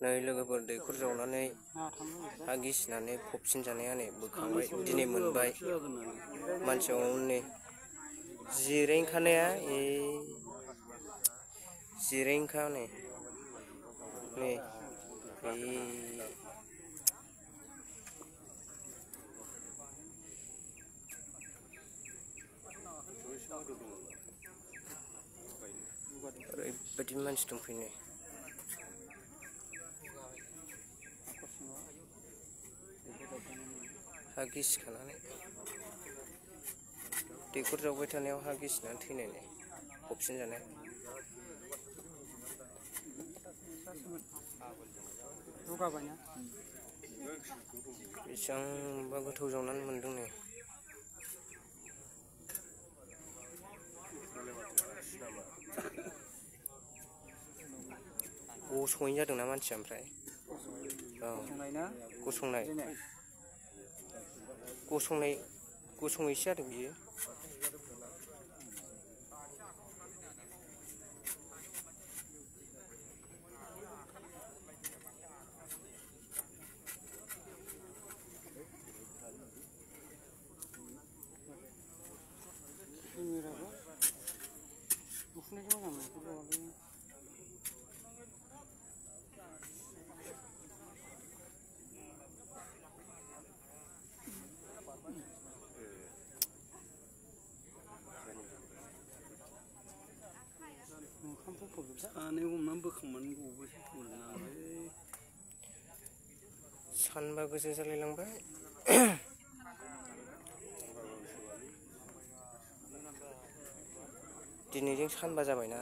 नै लोगोफोर दैखर जावनानै हा गिसिनानै फबसिन जानाया नै बोखांबाय दिनै मोनबाय मानसिया नै जिरायखानाया जिरायखा नै ओरैबायदि मानसि दंफैनो हा गिसिखानानै दैखर जावबाय थानायाव हा गिसिनानै थैनायनि फबसिन जानाय बेसेबांबा गोथौ जावनानै मोनदों नै गसंयै जादोंना मानसिया ओमफ्राय गसंनायसो जादों बियो सानबा गोजौ जालायलांबाय दिनैजों सानबा जाबायना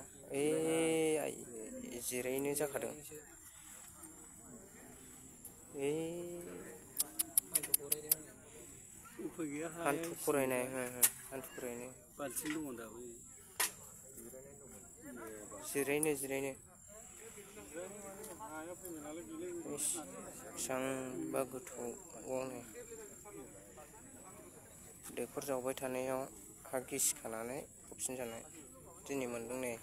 जिरायनो जाखादों हान्थु खरायनाय जिरायनो बेसेबांबा गोथौआवनो दैखर जावबाय थानायाव हा गिसिखानानै फबसिन जानाय दिनै मोनदों नै